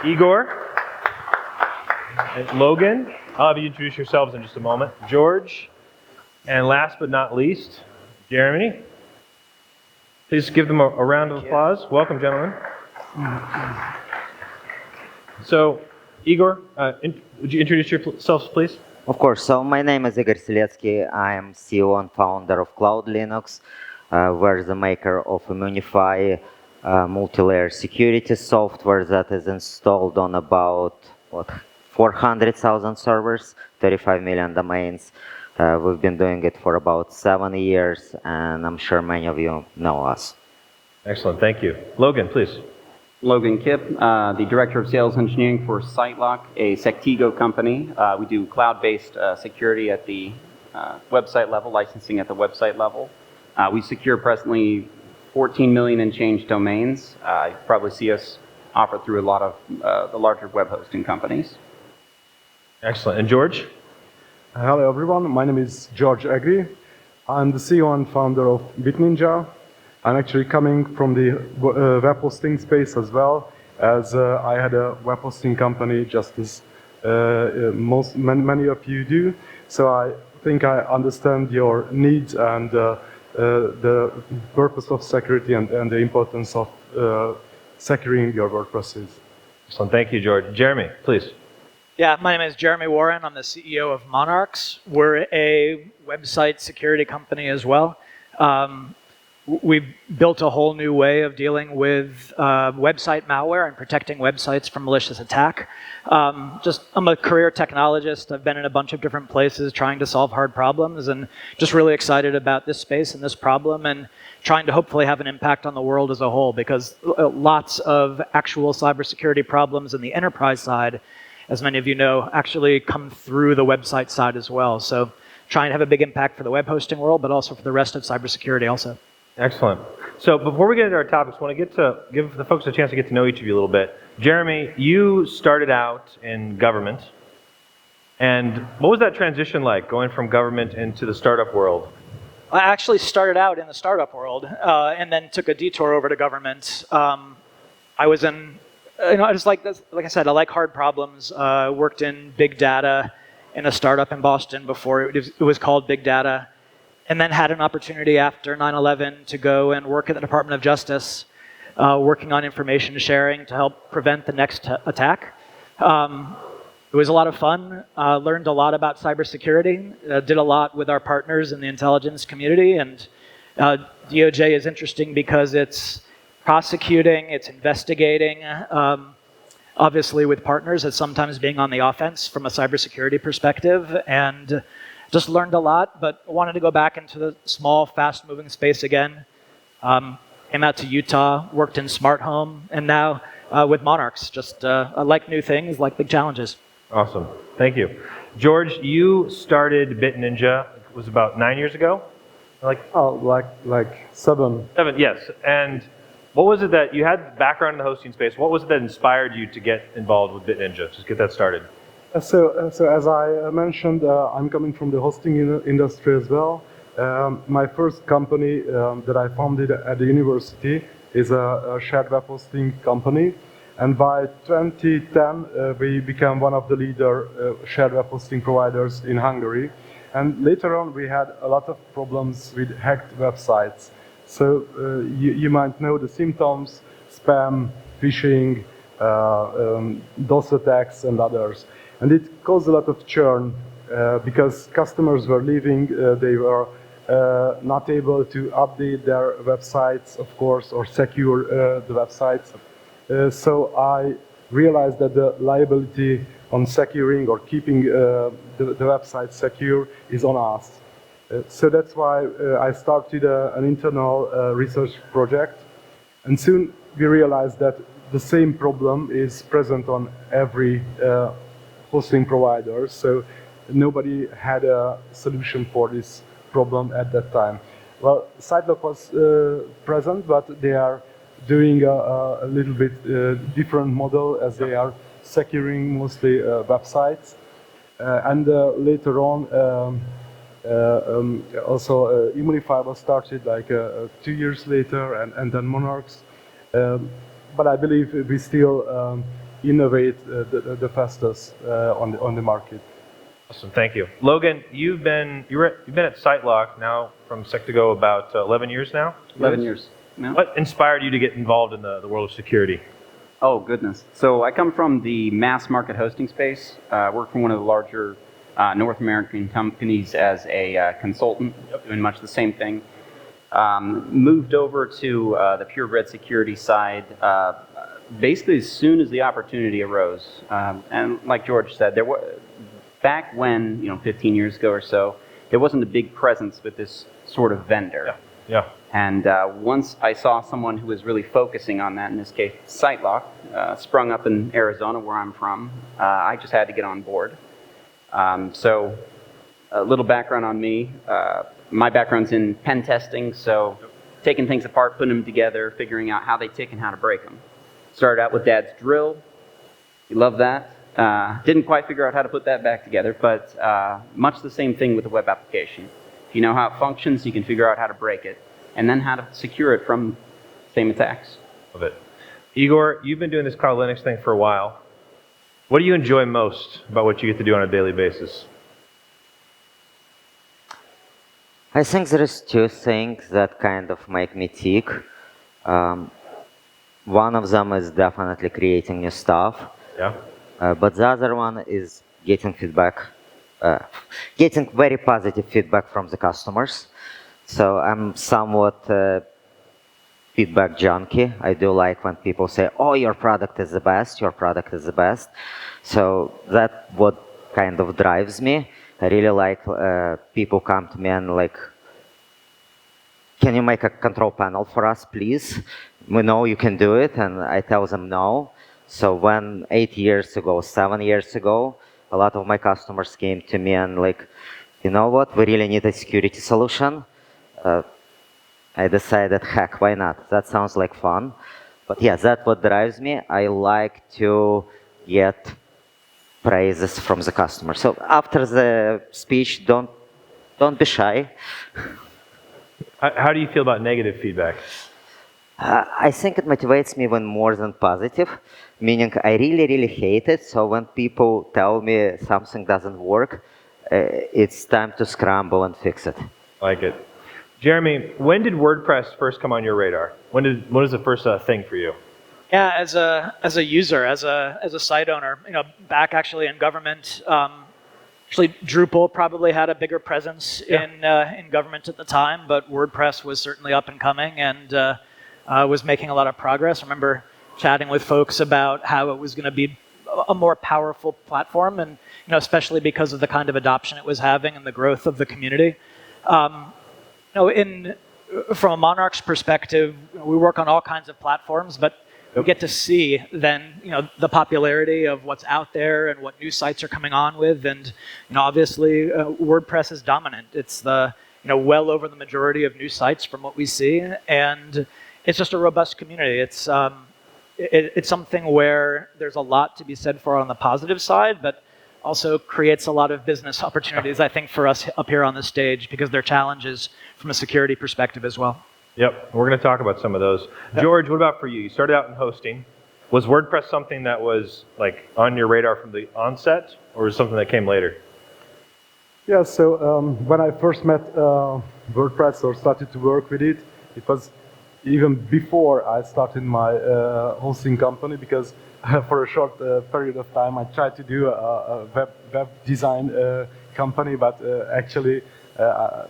Igor, and Logan. I'll have you introduce yourselves in just a moment. George, and last but not least, Jeremy. Please give them a round of applause. Welcome, gentlemen. So, Igor, would you introduce yourselves, please? Of course. So my name is Igor Seletsky. I am CEO and founder of Cloud Linux. We're the maker of Immunify, multi-layer security software that is installed on about 400,000 servers, 35 million domains. We've been doing it for about 7 years, and I'm sure many of you know us. Excellent, thank you. Logan, please. Logan Kipp, the Director of Sales Engineering for SiteLock, a Sectigo company. We do cloud-based security at the website level, licensing at the website level. We secure presently 14 million and change domains. You probably see us offer through a lot of the larger web hosting companies. Excellent. And George? Hello, everyone. My name is George Agri. I'm the CEO and founder of BitNinja. I'm actually coming from the web hosting space as well, as I had a web hosting company just as many of you do. So I think I understand your needs and the purpose of security and the importance of securing your WordPresses. Excellent. Thank you, George. Jeremy, please. Yeah, my name is Jeremy Warren. I'm the CEO of Monarchs. We're a website security company as well. We've built a whole new way of dealing with website malware and protecting websites from malicious attack. I'm a career technologist. I've been in a bunch of different places trying to solve hard problems, and just really excited about this space and this problem, and trying to hopefully have an impact on the world as a whole, because lots of actual cybersecurity problems in the enterprise side, as many of you know, actually come through the website side as well. So trying to have a big impact for the web hosting world, but also for the rest of cybersecurity also. Excellent. So before we get into our topics, I want to give the folks a chance to get to know each of you a little bit. Jeremy, you started out in government. And what was that transition like, going from government into the startup world? I actually started out in the startup world and then took a detour over to government. I was in, I just like I said, I like hard problems. Worked in big data in a startup in Boston before it was called Big Data. And then had an opportunity after 9/11 to go and work at the Department of Justice, working on information sharing to help prevent the next attack. It was a lot of fun, learned a lot about cybersecurity, did a lot with our partners in the intelligence community, and DOJ is interesting because it's prosecuting, it's investigating, obviously with partners, it's sometimes being on the offense from a cybersecurity perspective, and just learned a lot, but wanted to go back into the small, fast-moving space again. Came out to Utah, worked in smart home, and now with Monarchs. Just I like new things, like big challenges. Awesome. Thank you. George, you started BitNinja, it was about 9 years ago? Like 7. 7, yes. And what was it that, you had background in the hosting space, what was it that inspired you to get involved with BitNinja? Just get that started. So as I mentioned, I'm coming from the hosting industry as well. My first company that I founded at the university is a shared web hosting company. And by 2010, we became one of the leader shared web hosting providers in Hungary. And later on, we had a lot of problems with hacked websites. So you might know the symptoms: spam, phishing, DOS attacks, and others. And it caused a lot of churn because customers were leaving, they were not able to update their websites, of course, or secure the websites. So I realized that the liability on securing or keeping the website secure is on us. So that's why I started an internal research project. And soon we realized that the same problem is present on every hosting providers, so nobody had a solution for this problem at that time. Well, SiteLock was present, but they are doing a little bit different model, as they are securing mostly websites. And later on, also Immunify was started like 2 years later, and then Monarchs. But I believe we still innovate the fastest on the market. Awesome, thank you. Logan, you've been at SiteLock now from Sectigo about 11 years now? 11 years. Yeah. What inspired you to get involved in the world of security? Oh, goodness. So I come from the mass market hosting space. Work for one of the larger North American companies as a consultant, doing much the same thing. Moved over to the purebred security side basically as soon as the opportunity arose. And like George said, back when, 15 years ago or so, there wasn't a big presence with this sort of vendor. Yeah. And once I saw someone who was really focusing on that, in this case, SiteLock, sprung up in Arizona, where I'm from, I just had to get on board. So a little background on me. My background's in pen testing, so taking things apart, putting them together, figuring out how they tick and how to break them. Started out with Dad's drill. You love that. Didn't quite figure out how to put that back together, but much the same thing with the web application. If you know how it functions, you can figure out how to break it, and then how to secure it from same attacks. Love it. Igor, you've been doing this Cloud Linux thing for a while. What do you enjoy most about what you get to do on a daily basis? I think there is two things that kind of make me tick. One of them is definitely creating new stuff. Yeah. But the other one is getting feedback, getting very positive feedback from the customers. So I'm somewhat feedback junkie. I do like when people say, oh, your product is the best, your product is the best. So that's what kind of drives me. I really like people come to me and like, can you make a control panel for us, please? We know you can do it, and I tell them no. So when 8 years ago, 7 years ago, a lot of my customers came to me and like, you know what, we really need a security solution. I decided, heck, why not? That sounds like fun. But yeah, that's what drives me. I like to get praises from the customer. So after the speech, don't be shy. How do you feel about negative feedback? I think it motivates me even more than positive, meaning I really, really hate it. So when people tell me something doesn't work, it's time to scramble and fix it. Like it. Jeremy, when did WordPress first come on your radar? What was the first thing for you? Yeah, as a user, as a site owner, back actually in government. Actually, Drupal probably had a bigger presence in government at the time, but WordPress was certainly up and coming and was making a lot of progress. I remember chatting with folks about how it was going to be a more powerful platform, and especially because of the kind of adoption it was having and the growth of the community. From a Monarch's perspective, we work on all kinds of platforms, but we get to see then the popularity of what's out there and what new sites are coming on with, and obviously WordPress is dominant. It's the well over the majority of new sites from what we see, and it's just a robust community. It's something where there's a lot to be said for on the positive side, but also creates a lot of business opportunities, I think, for us up here on the stage, because there are challenges from a security perspective as well. Yep, we're going to talk about some of those. George, what about for you? You started out in hosting. Was WordPress something that was like on your radar from the onset, or was it something that came later? Yeah, so when I first met WordPress or started to work with it, it was even before I started my hosting company, because for a short period of time I tried to do a web design company, but actually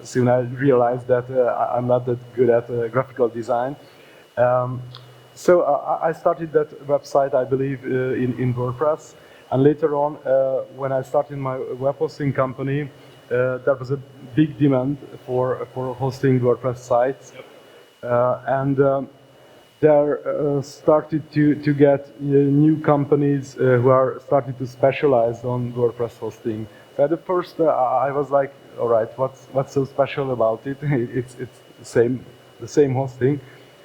soon I realized that I'm not that good at graphical design. So I started that website, I believe, in WordPress. And later on, when I started my web hosting company, there was a big demand for hosting WordPress sites. And there started to get new companies who are starting to specialize on WordPress hosting. So at first I was like, all right, what's so special about it? It's the same hosting.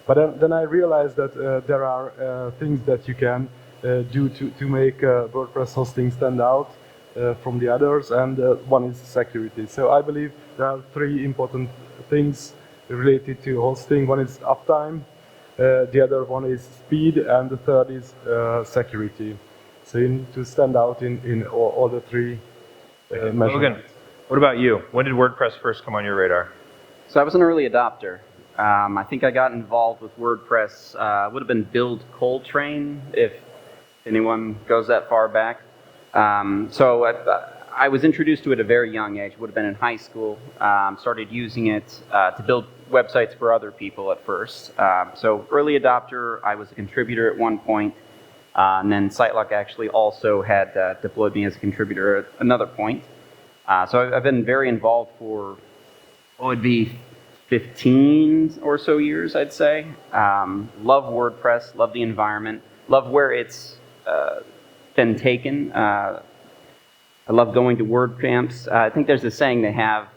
But then I realized that there are things that you can do to make WordPress hosting stand out from the others, and one is security. So I believe there are three important things related to hosting. One is uptime, the other one is speed, and the third is security. So you need to stand out in all the three Logan, measurements. what about you? When did WordPress first come on your radar? So I was an early adopter. I think I got involved with WordPress, would have been Build Coltrane, if anyone goes that far back. So I was introduced to it at a very young age, would have been in high school. Started using it to build websites for other people at first. So early adopter, I was a contributor at one point, and then SiteLock actually also had deployed me as a contributor at another point. So I've been very involved for, what would be 15 or so years, I'd say. Love WordPress, love the environment, love where it's been taken. I love going to WordCamps. I think there's a saying they have,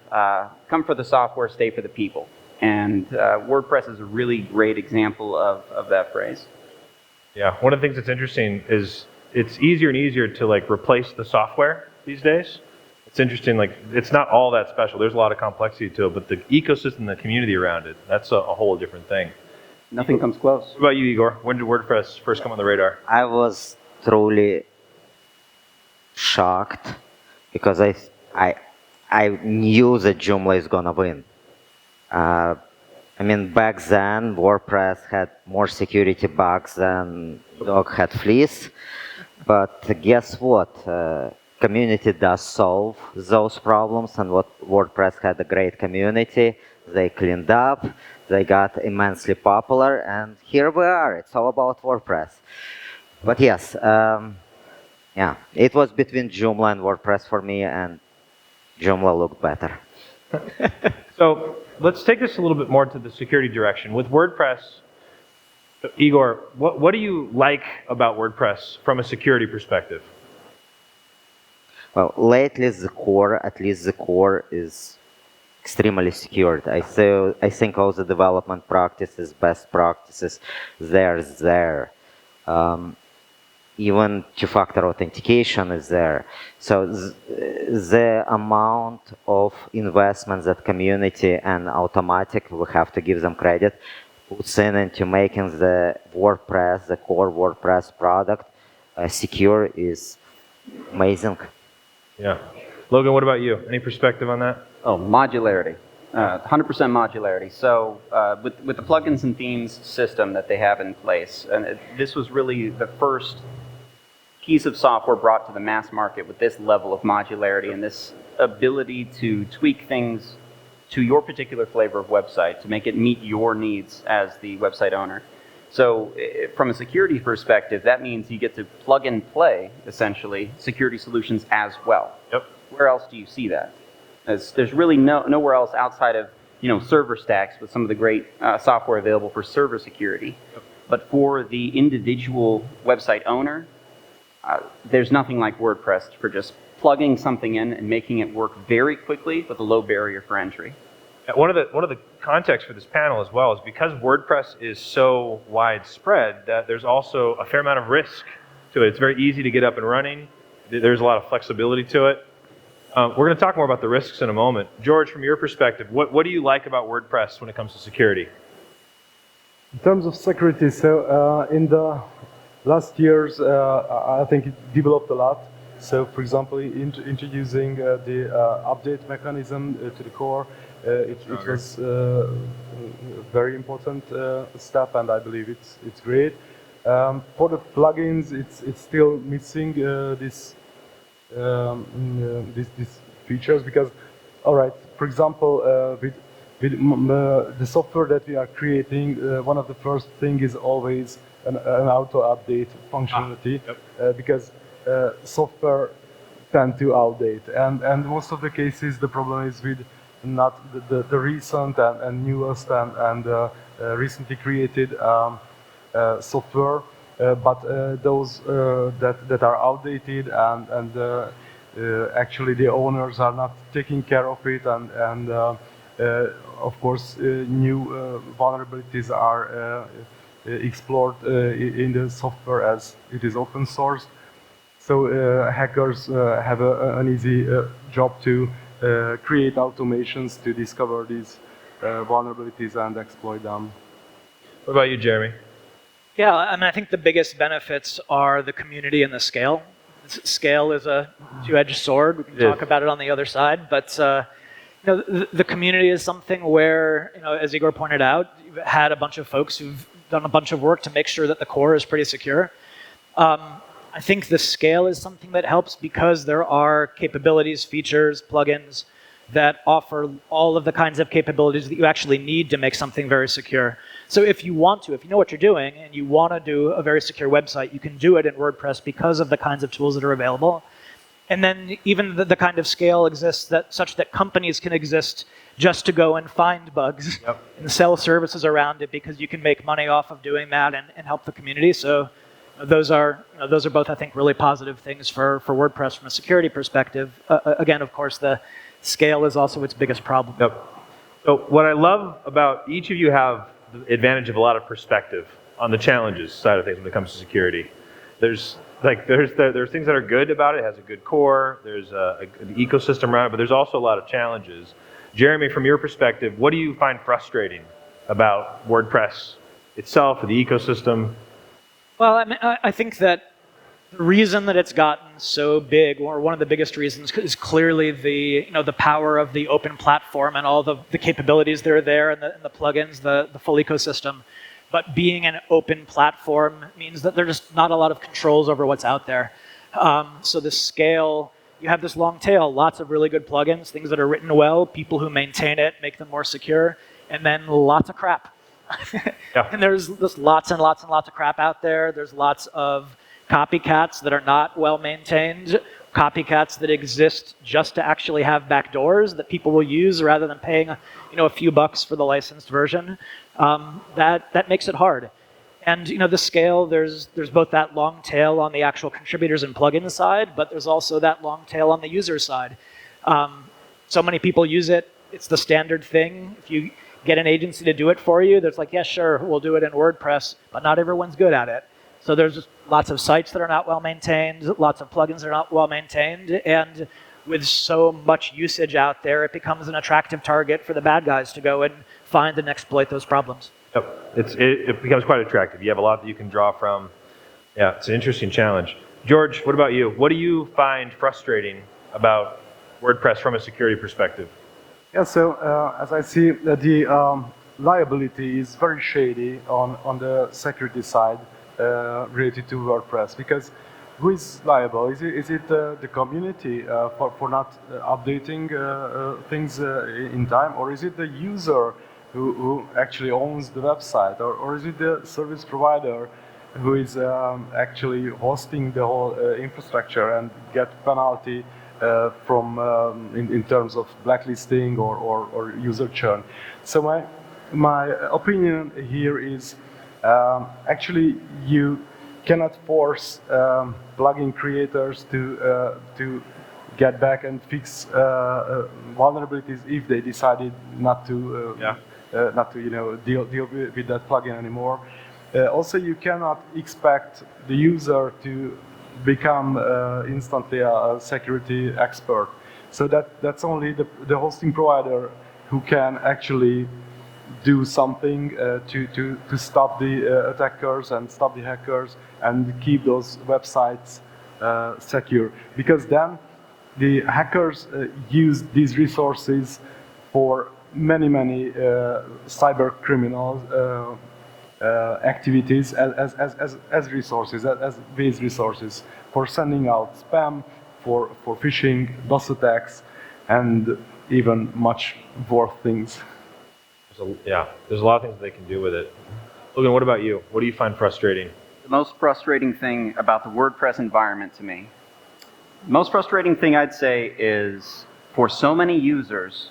come for the software, stay for the people. And WordPress is a really great example of that phrase. Yeah, one of the things that's interesting is it's easier and easier to like replace the software these days. It's interesting, like it's not all that special. There's a lot of complexity to it, but the ecosystem, the community around it, that's a whole different thing. Nothing comes close. What about you, Igor? When did WordPress first come on the radar? I was truly shocked because I knew that Joomla is gonna win. I mean, back then WordPress had more security bugs than dog had fleas. But guess what? Community does solve those problems, and what WordPress had a great community. They cleaned up, they got immensely popular, and here we are. It's all about WordPress. But yes, yeah, it was between Joomla and WordPress for me, and Joomla looked better. So let's take this a little bit more to the security direction. With WordPress, Igor, what do you like about WordPress from a security perspective? Well, lately the core, at least the core, is extremely secured. I think all the development practices, best practices, they're there. Even two-factor authentication is there. So the amount of investment that community and Automatic, we have to give them credit, puts into making the WordPress, the core WordPress product, secure is amazing. Yeah. Logan, what about you? Any perspective on that? Oh, modularity. 100% modularity. So with the plugins and themes system that they have in place, and this was really the first piece of software brought to the mass market with this level of modularity and this ability to tweak things to your particular flavor of website to make it meet your needs as the website owner. So from a security perspective, that means you get to plug and play, essentially, security solutions as well. Yep. Where else do you see that? There's really nowhere else outside of server stacks with some of the great software available for server security. Yep. But for the individual website owner, there's nothing like WordPress for just plugging something in and making it work very quickly with a low barrier for entry. One of the contexts for this panel as well is because WordPress is so widespread that there's also a fair amount of risk to it. It's very easy to get up and running. There's a lot of flexibility to it. We're going to talk more about the risks in a moment. George, from your perspective, what do you like about WordPress when it comes to security? In terms of security, so in the last years, I think it developed a lot. So, for example, introducing the update mechanism to the core, it was a very important step, and I believe it's great. For the plugins, it's still missing these features because, all right, for example, with the software that we are creating, one of the first things is always an auto-update functionality, because software tend to outdate, and most of the cases the problem is with not the recent and newest and recently created software, but those that are outdated and actually the owners are not taking care of it, and of course new vulnerabilities are explored in the software as it is open source. So hackers have an easy job to create automations to discover these vulnerabilities and exploit them. What about you, Jeremy? Yeah, I mean, I think the biggest benefits are the community and the scale. Scale is a two-edged sword. We can talk about it on the other side, but the community is something where, as Igor pointed out, you've had a bunch of folks who've done a bunch of work to make sure that the core is pretty secure. I think the scale is something that helps because there are capabilities, features, plugins that offer all of the kinds of capabilities that you actually need to make something very secure. So if you want to, if you know what you're doing and you want to do a very secure website, you can do it in WordPress because of the kinds of tools that are available. And then even the kind of scale exists such that companies can exist just to go and find bugs and sell services around it because you can make money off of doing that and help the community. So those are both, I think, really positive things for WordPress from a security perspective. Again, of course, the scale is also its biggest problem. So what I love about each of you have the advantage of a lot of perspective on the challenges side of things when it comes to security. There's things that are good about it. It has a good core. There's an ecosystem around it, but there's also a lot of challenges. Jeremy, from your perspective, what do you find frustrating about WordPress itself, or the ecosystem? Well, I mean, I think that the reason that it's gotten so big, or one of the biggest reasons, is clearly the power of the open platform and all the capabilities that are there and the plugins, the full ecosystem. But being an open platform means that there's just not a lot of controls over what's out there. So the scale, you have this long tail, lots of really good plugins, things that are written well, people who maintain it, make them more secure, and then lots of crap. And there's lots and lots and lots of crap out there. There's lots of copycats that are not well maintained, copycats that exist just to actually have backdoors that people will use rather than paying a few bucks for the licensed version. That makes it hard. And the scale, there's both that long tail on the actual contributors and plugins side, but there's also that long tail on the user side. So many people use it. It's the standard thing. If you get an agency to do it for you, there's like, yeah, sure, we'll do it in WordPress, but not everyone's good at it. So there's just lots of sites that are not well maintained, lots of plugins that are not well maintained, and with so much usage out there, it becomes an attractive target for the bad guys to go and find and exploit those problems. Yep, it becomes quite attractive. You have a lot that you can draw from. Yeah, it's an interesting challenge. George, what about you? What do you find frustrating about WordPress from a security perspective? Yeah, so as I see, the liability is very shady on the security side related to WordPress, because who is liable? Is it the community for not updating things in time, or is it the user who actually owns the website, or is it the service provider who is actually hosting the whole infrastructure and get penalty from in terms of blacklisting or user churn? So my opinion here is actually you cannot force plugin creators to get back and fix vulnerabilities if they decided not to deal with that plugin anymore. Also, you cannot expect the user to become instantly a security expert. So that's only the hosting provider who can actually do something to stop the attackers and stop the hackers and keep those websites secure. Because then the hackers use these resources for many cyber criminal activities as resources, as base resources for sending out spam, for phishing, DOS attacks, and even much worse things. There's a lot of things they can do with it. Logan, what about you? What do you find frustrating? The most frustrating thing about the WordPress environment to me, the most frustrating thing I'd say is for so many users,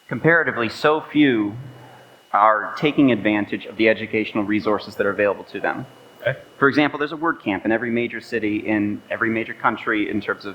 comparatively so few are taking advantage of the educational resources that are available to them. Okay. For example, there's a WordCamp in every major city in every major country in terms of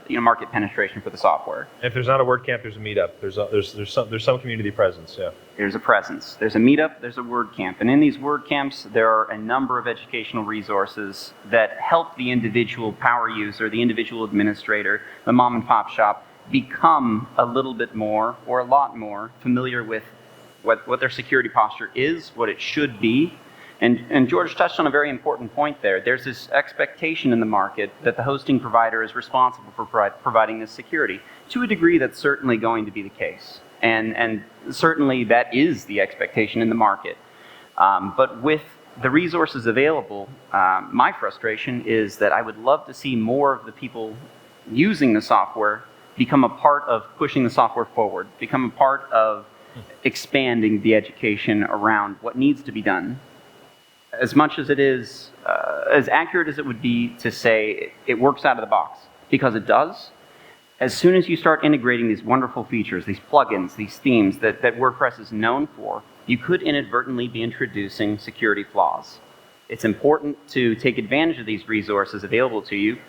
market penetration for the software. If there's not a WordCamp, there's a meetup. There's some community presence. Yeah. There's a presence. There's a meetup. There's a WordCamp, and in these WordCamps, there are a number of educational resources that help the individual power user, the individual administrator, the mom and pop shop become a little bit more or a lot more familiar with what their security posture is, what it should be, And George touched on a very important point there. There's this expectation in the market that the hosting provider is responsible for providing this security. To a degree, that's certainly going to be the case. And certainly that is the expectation in the market. But with the resources available, my frustration is that I would love to see more of the people using the software become a part of pushing the software forward, become a part of expanding the education around what needs to be done. As much as it is, as accurate as it would be to say it works out of the box, because it does, as soon as you start integrating these wonderful features, these plugins, these themes that WordPress is known for, you could inadvertently be introducing security flaws. It's important to take advantage of these resources available to you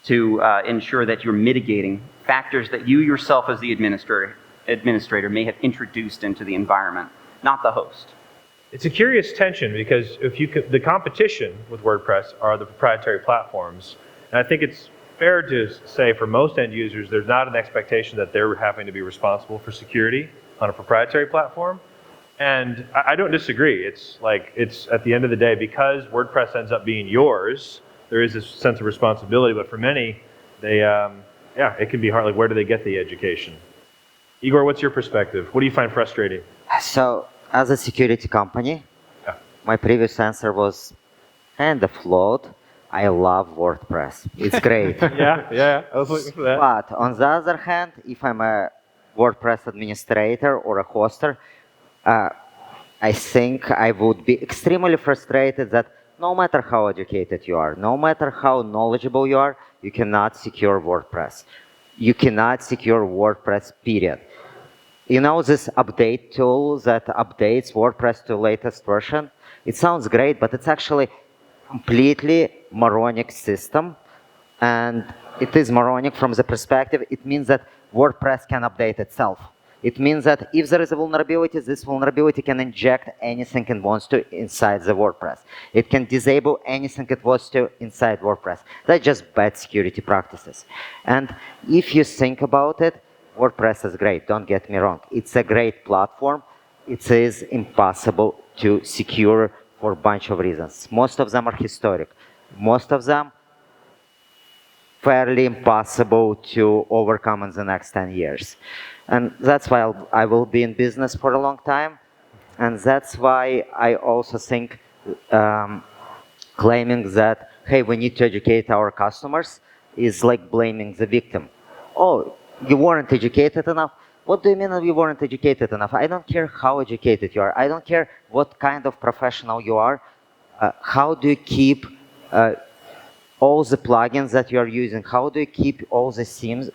to ensure that you're mitigating factors that you yourself as the administrator may have introduced into the environment, not the host. It's a curious tension because if you could, the competition with WordPress are the proprietary platforms. And I think it's fair to say for most end users, there's not an expectation that they're having to be responsible for security on a proprietary platform. And I don't disagree. It's like, it's at the end of the day, because WordPress ends up being yours, there is this sense of responsibility. But for many, they, yeah, it can be hard. Like, where do they get the education? Igor, what's your perspective? What do you find frustrating? So, as a security company, Yeah. my previous answer was kind of flawed. I love WordPress. It's great. Yeah, I was looking for that. But on the other hand, if I'm a WordPress administrator or a hoster, I think I would be extremely frustrated that no matter how educated you are, no matter how knowledgeable you are, you cannot secure WordPress. You cannot secure WordPress, period. You know this update tool that updates WordPress to latest version? It sounds great, but it's actually completely moronic system. And it is moronic from the perspective, it means that WordPress can update itself. It means that if there is a vulnerability, this vulnerability can inject anything it wants to inside the WordPress. It can disable anything it wants to inside WordPress. That's just bad security practices. And if you think about it, WordPress is great, don't get me wrong. It's a great platform. It is impossible to secure for a bunch of reasons. Most of them are historic. Most of them fairly impossible to overcome in the next 10 years. And that's why I will be in business for a long time. And that's why I also think claiming that, hey, we need to educate our customers is like blaming the victim. Oh, you weren't educated enough? What do you mean you weren't educated enough? I don't care how educated you are. I don't care what kind of professional you are. How do you keep all the plugins that you are using? How do you keep all the themes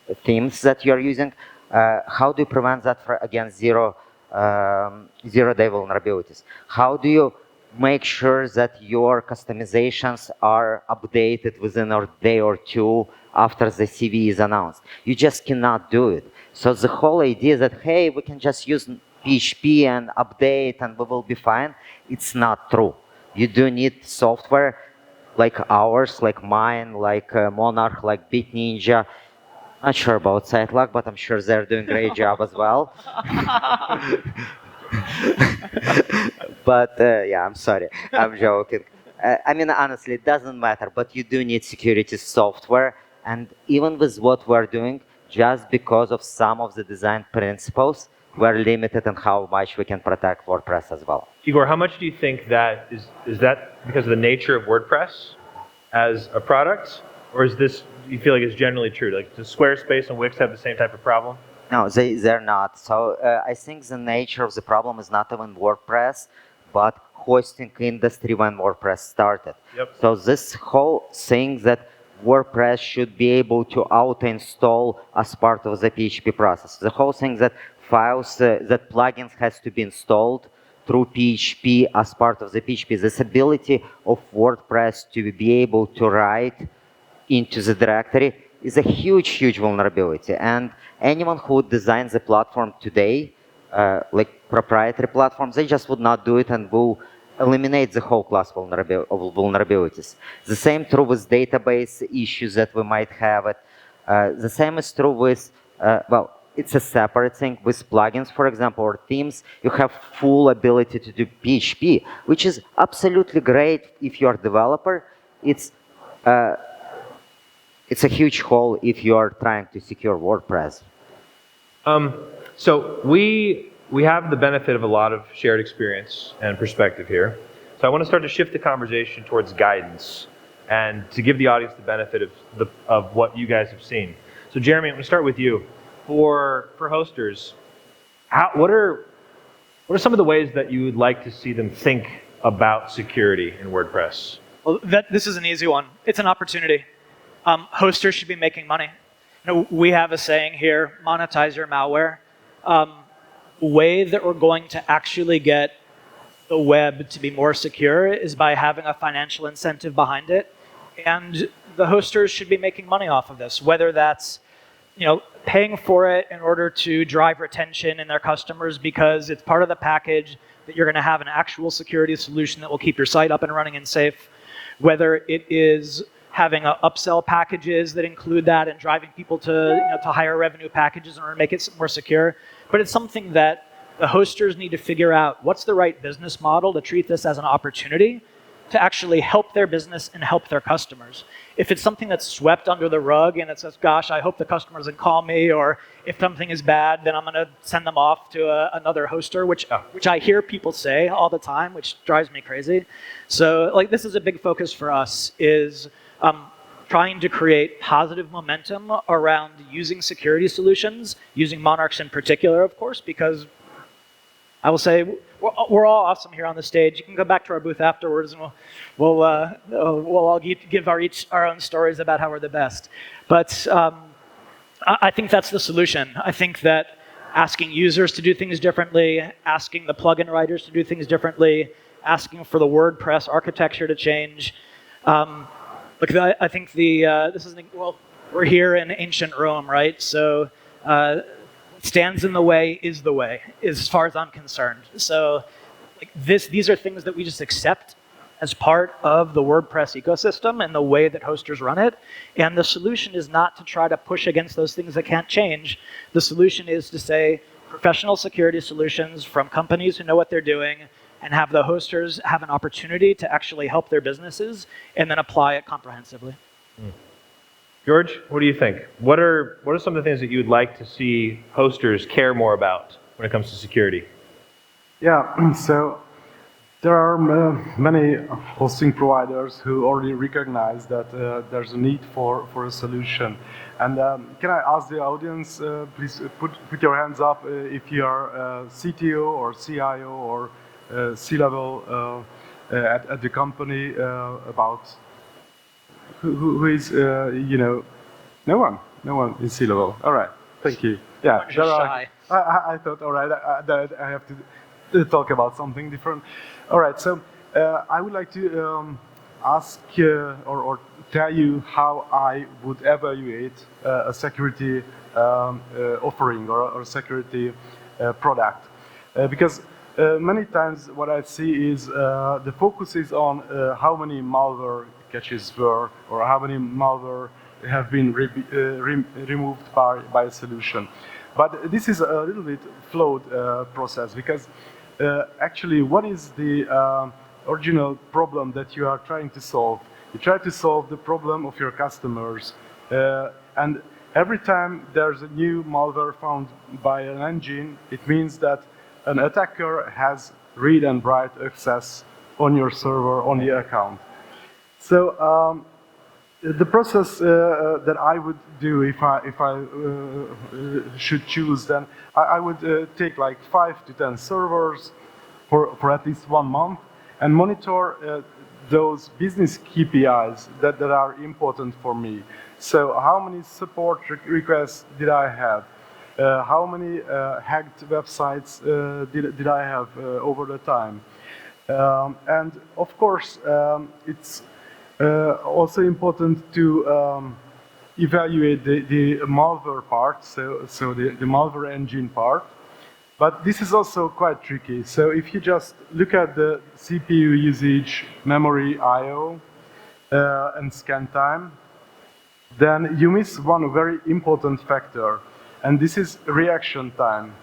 that you are using? How do you prevent that against zero-day vulnerabilities? How do you make sure that your customizations are updated within a day or two after the CV is announced? You just cannot do it. So the whole idea that, hey, we can just use PHP and update and we will be fine, it's not true. You do need software like ours, like mine, like Monarch, like BitNinja. Not sure about SiteLock, but I'm sure they're doing a great job as well. But yeah, I'm sorry, I'm joking. I mean, honestly, it doesn't matter, but you do need security software. And even with what we're doing, just because of some of the design principles, we're limited in how much we can protect WordPress as well. Igor, how much do you think that is that because of the nature of WordPress as a product, or is this, you feel like it's generally true? Like, does Squarespace and Wix have the same type of problem? No, they're not. So I think the nature of the problem is not even WordPress, but hosting industry when WordPress started. Yep. So this whole thing that WordPress should be able to auto-install as part of the PHP process. The whole thing that files, that plugins has to be installed through PHP as part of the PHP. This ability of WordPress to be able to write into the directory is a huge, huge vulnerability. And anyone who designs the platform today, like proprietary platforms, they just would not do it and will eliminate the whole class of vulnerabilities. The same true with database issues that we might have. The same is true with, well, it's a separate thing. With plugins, for example, or themes, you have full ability to do PHP, which is absolutely great if you're a developer. It's a huge hole if you are trying to secure WordPress. So we have the benefit of a lot of shared experience and perspective here. So I want to start to shift the conversation towards guidance and to give the audience the benefit of what you guys have seen. So Jeremy, I'm going to start with you. For hosters, what are some of the ways that you would like to see them think about security in WordPress? Well, this is an easy one. It's an opportunity. Hosters should be making money. We have a saying here, monetize your malware. Way that we're going to actually get the web to be more secure is by having a financial incentive behind it. And the hosters should be making money off of this, whether that's paying for it in order to drive retention in their customers because it's part of the package that you're going to have an actual security solution that will keep your site up and running and safe, whether it is having upsell packages that include that and driving people to higher revenue packages in order to make it more secure. But it's something that the hosters need to figure out what's the right business model to treat this as an opportunity to actually help their business and help their customers. If it's something that's swept under the rug and it says, gosh, I hope the customer doesn't call me, or if something is bad, then I'm going to send them off to another hoster, which I hear people say all the time, which drives me crazy. So this is a big focus for us, is trying to create positive momentum around using security solutions, using Monarchs in particular, of course, because I will say we're all awesome here on the stage. You can go back to our booth afterwards, and we'll all give our own stories about how we're the best. But I think that's the solution. I think that asking users to do things differently, asking the plugin writers to do things differently, asking for the WordPress architecture to change. Look, I think this is we're here in ancient Rome, right? So. Stands in the way is the way, as far as I'm concerned. So these are things that we just accept as part of the WordPress ecosystem and the way that hosters run it. And the solution is not to try to push against those things that can't change. The solution is to say professional security solutions from companies who know what they're doing and have the hosters have an opportunity to actually help their businesses and then apply it comprehensively. George, what do you think? What are some of the things that you would like to see hosters care more about when it comes to security? Yeah, so there are many hosting providers who already recognize that there's a need for a solution. And can I ask the audience, please put your hands up if you are CTO or CIO or C-level at the company about who is, no one is C-level. All right, thank you. Yeah, just shy. I thought, all right, I have to talk about something different. All right, so I would like to ask or tell you how I would evaluate a security offering or a security product. Because many times what I see is the focus is on how many malware caches were, or how many malware have been removed by a solution. But this is a little bit flawed process, because actually what is the original problem that you are trying to solve? You try to solve the problem of your customers, and every time there's a new malware found by an engine, it means that an attacker has read and write access on your server, on the account. So the process that I would do if I should choose, then I would take like 5 to 10 servers for at least 1 month and monitor those business KPIs that are important for me. So how many support requests did I have? How many hacked websites did I have over the time? And of course, it's also important to evaluate the malware part, so the malware engine part. But this is also quite tricky. So if you just look at the CPU usage, memory I/O, and scan time, then you miss one very important factor. and this is reaction time.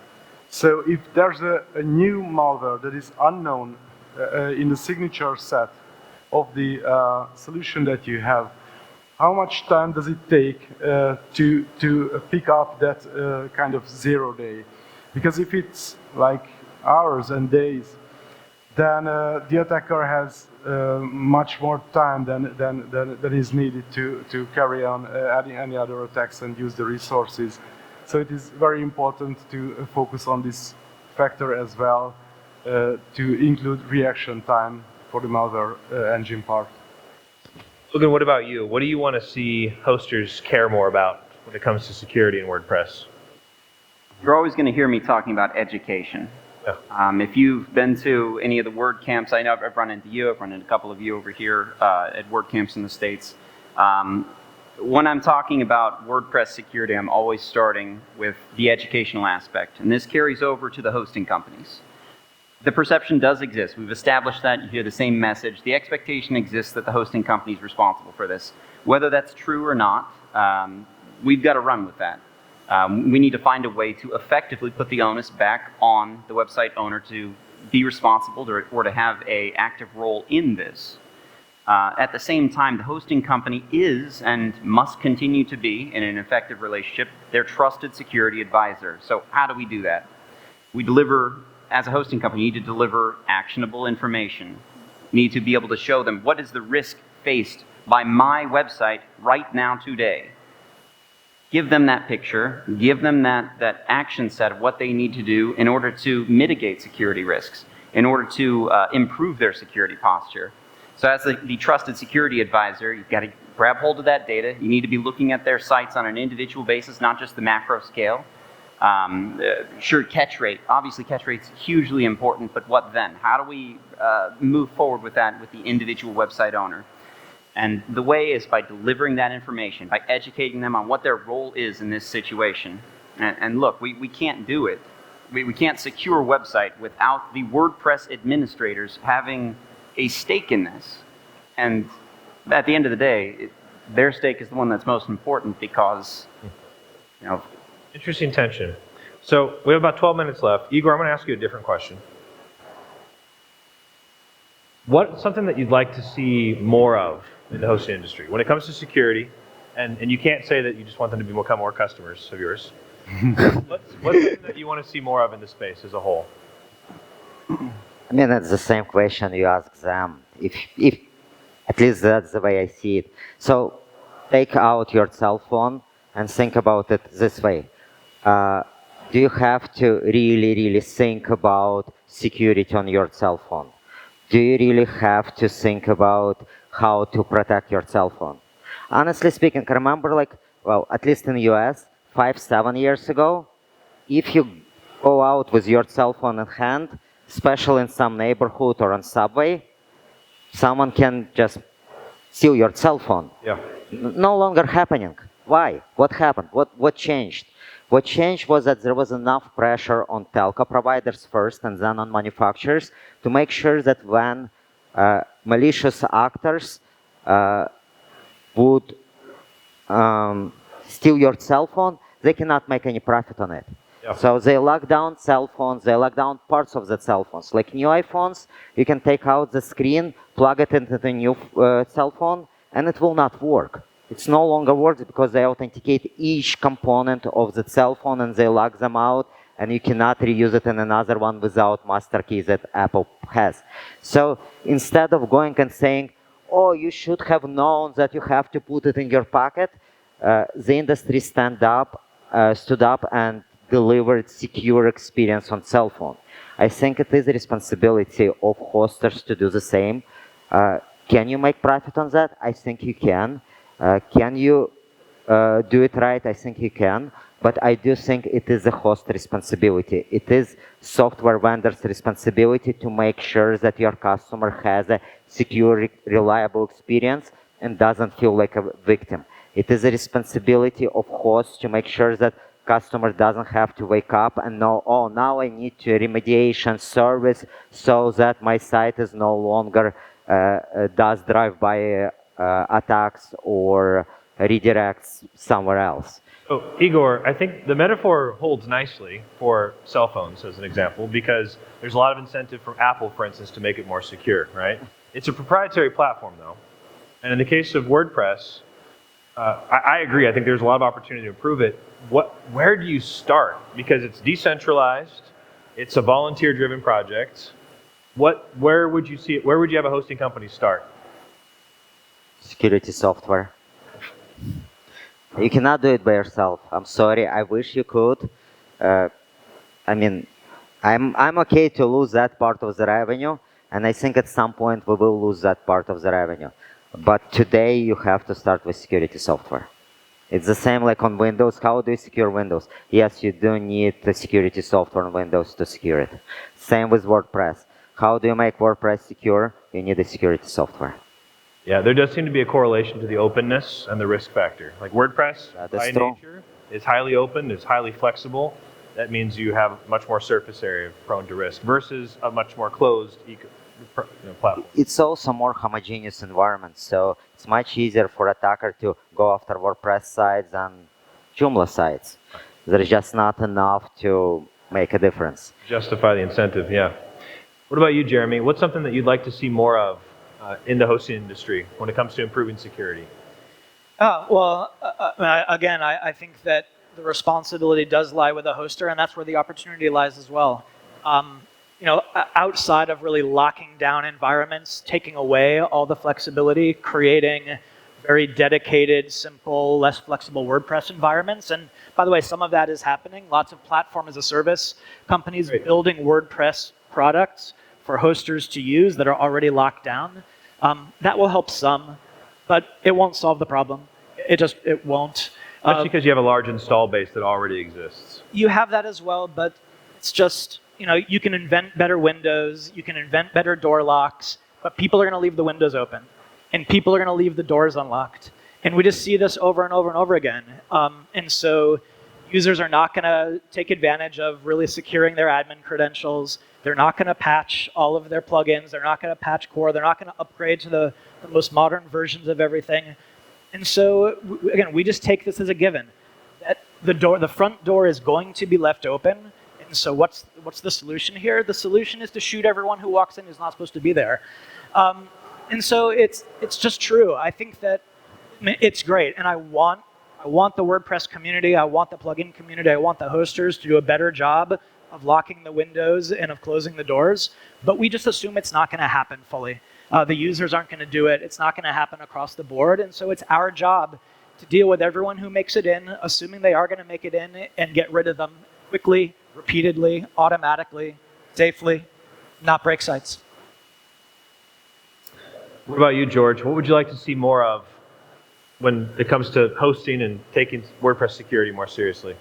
So if there's a new malware that is unknown in the signature set of the solution that you have, how much time does it take to pick up that kind of 0 day? Because if it's like hours and days, then the attacker has much more time than is needed to carry on any other attacks and use the resources. So it is very important to focus on this factor as well, to include reaction time for the malware engine part. Logan, what about you? What do you want to see hosters care more about when it comes to security in WordPress? You're always going to hear me talking about education. Yeah. If you've been to any of the WordCamps, I know I've run into you, I've run into a couple of you over here at WordCamps in the States. When I'm talking about WordPress security, I'm always starting with the educational aspect, and this carries over to the hosting companies. The perception does exist. We've established that. You hear the same message. The expectation exists that the hosting company is responsible for this. Whether that's true or not, we've got to run with that. We need to find a way to effectively put the onus back on the website owner to be responsible or to have an active role in this. At the same time, the hosting company is and must continue to be, in an effective relationship, their trusted security advisor. So how do we do that? We deliver, as a hosting company, you need to deliver actionable information. You need to be able to show them what is the risk faced by my website right now today. Give them that picture, give them that action set of what they need to do in order to mitigate security risks, in order to improve their security posture. So as the trusted security advisor, you've got to grab hold of that data. You need to be looking at their sites on an individual basis, not just the macro scale. Sure, catch rate. Obviously, catch rate's hugely important, but what then? How do we move forward with that with the individual website owner? And the way is by delivering that information, by educating them on what their role is in this situation. And look, we can't do it. We can't secure a website without the WordPress administrators having a stake in this. And at the end of the day, their stake is the one that's most important because, you know. Interesting tension. So we have about 12 minutes left. Igor, I'm going to ask you a different question. What's something that you'd like to see more of in the hosting industry when it comes to security? And you can't say that you just want them to become more customers of yours. What's something that you want to see more of in the space as a whole? I mean, that's the same question you ask them. If at least that's the way I see it. So take out your cell phone and think about it this way. Do you have to really think about security on your cell phone? Do you really have to think about how to protect your cell phone? Honestly speaking, I remember, like, well, at least in the US, 5-7 years ago, if you go out with your cell phone in hand, especially in some neighborhood or on subway, someone can just steal your cell phone. Yeah. No longer happening. Why? What happened? What changed? What changed was that there was enough pressure on telco providers first and then on manufacturers to make sure that when malicious actors would steal your cell phone, they cannot make any profit on it. Yeah. So they lock down cell phones, they lock down parts of the cell phones. Like new iPhones, you can take out the screen, plug it into the new cell phone, and it will not work. It's no longer works because they authenticate each component of the cell phone and they lock them out, and you cannot reuse it in another one without master keys that Apple has. So instead of going and saying, oh, you should have known that you have to put it in your pocket, the industry stood up and delivered secure experience on cell phone. I think it is the responsibility of hosters to do the same. Can you make profit on that? I think you can. Can you do it right? I think you can. But I do think it is the host responsibility. It is software vendor's responsibility to make sure that your customer has a secure, reliable experience and doesn't feel like a victim. It is a responsibility of hosts to make sure that customer doesn't have to wake up and know, oh, now I need to remediation service so that my site is no longer does drive-by attacks or redirects somewhere else. So, Igor, I think the metaphor holds nicely for cell phones as an example, because there's a lot of incentive from Apple, for instance, to make it more secure, right? It's a proprietary platform, though. And in the case of WordPress, I agree. I think there's a lot of opportunity to improve it. Where do you start? Because it's decentralized. It's a volunteer-driven project. Where would you see it? Where would you have a hosting company start? Security software. You cannot do it by yourself. I'm sorry. I wish you could. I mean, I'm okay to lose that part of the revenue, and I think at some point we will lose that part of the revenue. But today you have to start with security software. It's the same like on Windows. How do you secure Windows? Yes, you do need the security software on Windows to secure it. Same with WordPress. How do you make WordPress secure? You need the security software. Yeah, there does seem to be a correlation to the openness and the risk factor. Like WordPress, by nature, is highly open, it's highly flexible. That means you have much more surface area prone to risk versus a much more closed platform. It's also more homogeneous environment, so it's much easier for attacker to go after WordPress sites than Joomla sites. There's just not enough to make a difference. Justify the incentive, yeah. What about you, Jeremy? What's something that you'd like to see more of in the hosting industry when it comes to improving security? Again, I think that the responsibility does lie with the hoster, and that's where the opportunity lies as well. Outside of really locking down environments, taking away all the flexibility, creating very dedicated, simple, less flexible WordPress environments. And by the way, some of that is happening. Lots of platform as a service companies building WordPress products for hosters to use that are already locked down. That will help some, but it won't solve the problem. It won't. That's because you have a large install base that already exists. You have that as well, but it's just, you can invent better windows, you can invent better door locks, but people are going to leave the windows open, and people are going to leave the doors unlocked. And we just see this over and over and over again. And so users are not going to take advantage of really securing their admin credentials. They're not going to patch all of their plugins. They're not going to patch core. They're not going to upgrade to the most modern versions of everything. And so, again, we just take this as a given. That the front door is going to be left open. And so what's the solution here? The solution is to shoot everyone who walks in who's not supposed to be there. And so it's just true. I think that it's great. And I want the WordPress community, I want the plugin community, I want the hosters to do a better job of locking the windows and of closing the doors. But we just assume it's not going to happen fully. The users aren't going to do it. It's not going to happen across the board. And so it's our job to deal with everyone who makes it in, assuming they are going to make it in, and get rid of them quickly, repeatedly, automatically, safely, not break sites. What about you, George? What would you like to see more of when it comes to hosting and taking WordPress security more seriously?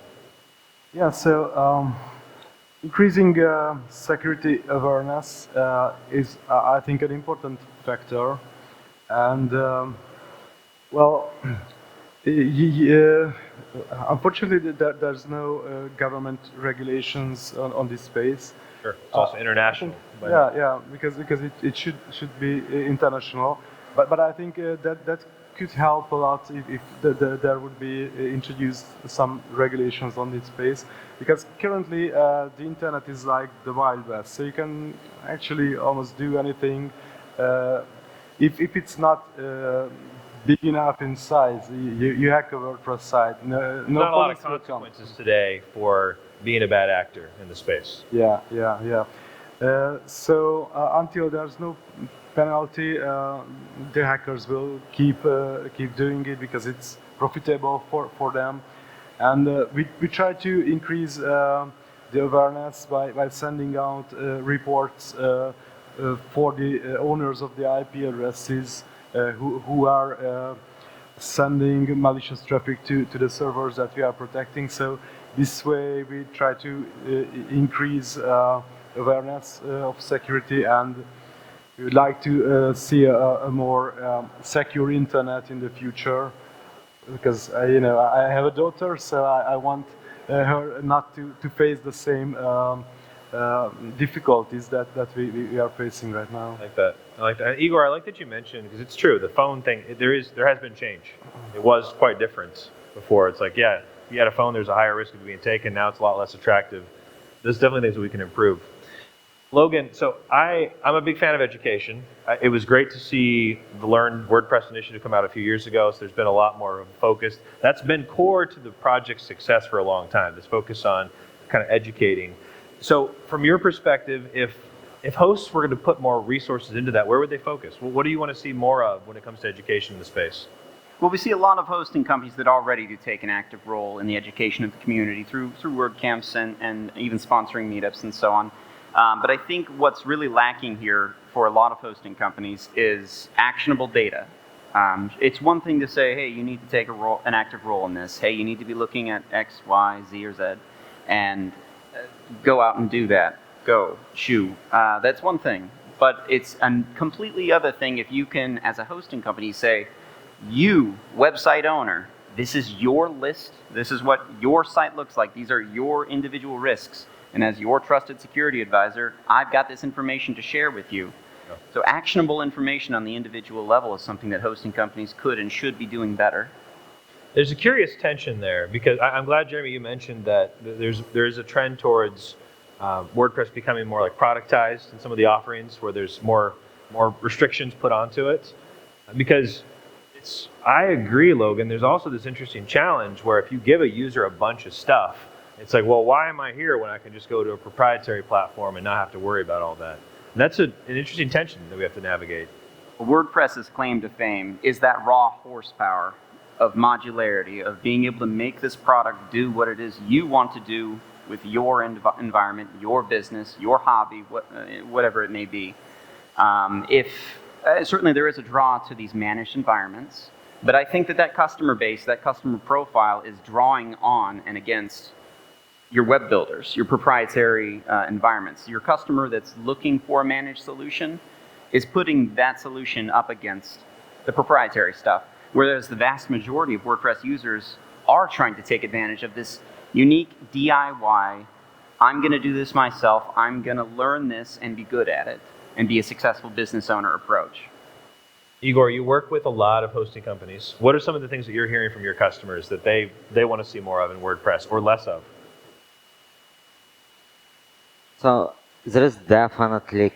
Yeah, so increasing security awareness is, I think, an important factor. And, unfortunately, there's no government regulations on this space. Sure, it's also international. Because it should be international. But I think that could help a lot if there would be introduced some regulations on this space. Because currently the internet is like the Wild West, so you can actually almost do anything. If it's not big enough in size, you hack a WordPress site. Not a lot of consequences today for being a bad actor in the space. Yeah. So until there's no penalty, the hackers will keep doing it because it's profitable for them. And we try to increase the awareness by sending out reports for the owners of the IP addresses who are sending malicious traffic to the servers that we are protecting. So this way we try to increase awareness of security, and we would like to see a more secure internet in the future. Because I have a daughter, so I want her not to face the same difficulties that we are facing right now. I like that. Igor, I like that you mentioned, because it's true, the phone thing, there has been change. It was quite different before. It's like, yeah, you had a phone, there's a higher risk of it being taken. Now it's a lot less attractive. There's definitely things that we can improve. Logan, so I'm a big fan of education. It was great to see the Learn WordPress initiative come out a few years ago, so there's been a lot more focus. That's been core to the project's success for a long time, this focus on kind of educating. So from your perspective, if hosts were going to put more resources into that, where would they focus? Well, what do you want to see more of when it comes to education in the space? Well, we see a lot of hosting companies that already do take an active role in the education of the community through WordCamps and even sponsoring meetups and so on. But I think what's really lacking here for a lot of hosting companies is actionable data. It's one thing to say, hey, you need to take an active role in this. Hey, you need to be looking at X, Y, Z, or Z, and go out and do that. Go, shoo. That's one thing. But it's a completely other thing if you can, as a hosting company, say, you, website owner, this is your list. This is what your site looks like. These are your individual risks. And as your trusted security advisor, I've got this information to share with you. Yeah. So actionable information on the individual level is something that hosting companies could and should be doing better. There's a curious tension there, because I'm glad, Jeremy, you mentioned that there is a trend towards WordPress becoming more like productized in some of the offerings, where there's more restrictions put onto it. Because I agree, Logan, there's also this interesting challenge where if you give a user a bunch of stuff, it's like, well, why am I here when I can just go to a proprietary platform and not have to worry about all that? And that's an interesting tension that we have to navigate. WordPress's claim to fame is that raw horsepower of modularity, of being able to make this product do what it is you want to do with your environment, your business, your hobby, whatever it may be. Certainly there is a draw to these managed environments, but I think that customer base, that customer profile is drawing on and against your web builders, your proprietary environments. Your customer that's looking for a managed solution is putting that solution up against the proprietary stuff, whereas the vast majority of WordPress users are trying to take advantage of this unique DIY, I'm going to do this myself, I'm going to learn this and be good at it, and be a successful business owner approach. Igor, you work with a lot of hosting companies. What are some of the things that you're hearing from your customers that they want to see more of in WordPress or less of? So there is definitely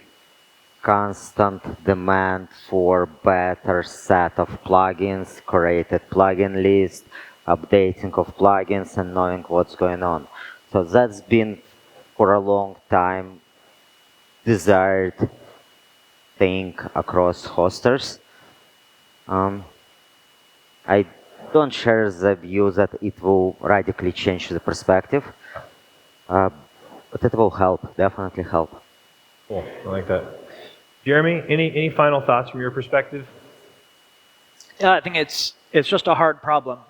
constant demand for better set of plugins, created plugin list, updating of plugins, and knowing what's going on. So that's been for a long time desired thing across hosters. I don't share the view that it will radically change the perspective, but it will help, definitely help. Cool, I like that. Jeremy, any final thoughts from your perspective? Yeah, I think it's just a hard problem.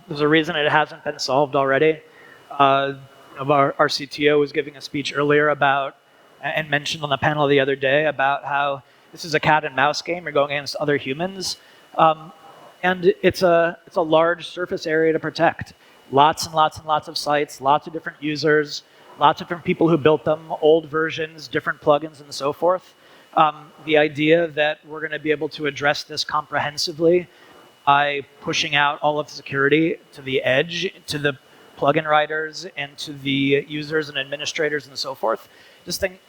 There's a reason it hasn't been solved already. Our CTO was giving a speech earlier about, and mentioned on the panel the other day, about how this is a cat and mouse game. You're going against other humans. And it's a large surface area to protect. Lots and lots and lots of sites, lots of different users, lots of different people who built them, old versions, different plugins, and so forth. The idea that we're going to be able to address this comprehensively by pushing out all of the security to the edge, to the plugin writers, and to the users and administrators and so forth. Just think,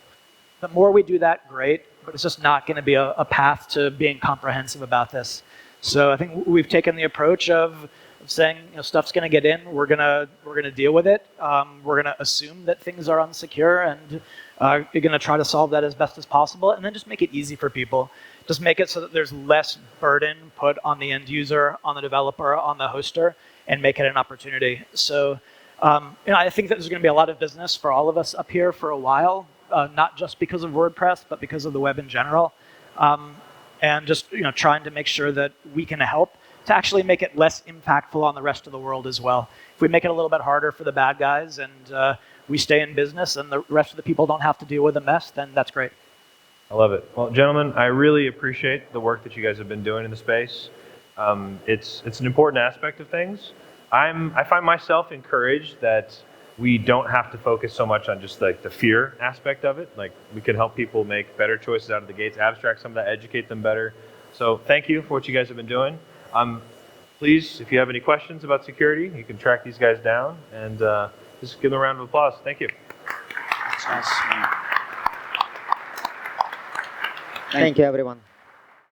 the more we do that, great, but it's just not going to be a path to being comprehensive about this. So I think we've taken the approach of saying, stuff's going to get in, we're going to deal with it. We're going to assume that things are unsecure, and you're going to try to solve that as best as possible, and then just make it easy for people. Just make it so that there's less burden put on the end user, on the developer, on the hoster, and make it an opportunity. So I think that there's going to be a lot of business for all of us up here for a while, not just because of WordPress, but because of the web in general. And just trying to make sure that we can help to actually make it less impactful on the rest of the world as well. If we make it a little bit harder for the bad guys and we stay in business and the rest of the people don't have to deal with the mess, then that's great. I love it. Well, gentlemen, I really appreciate the work that you guys have been doing in the space. It's an important aspect of things. I find myself encouraged that we don't have to focus so much on just like the fear aspect of it. Like, we can help people make better choices out of the gates, abstract some of that, educate them better. So thank you for what you guys have been doing. please, if you have any questions about security, you can track these guys down and just give them a round of applause. Thank you. That's nice. Thank you, everyone.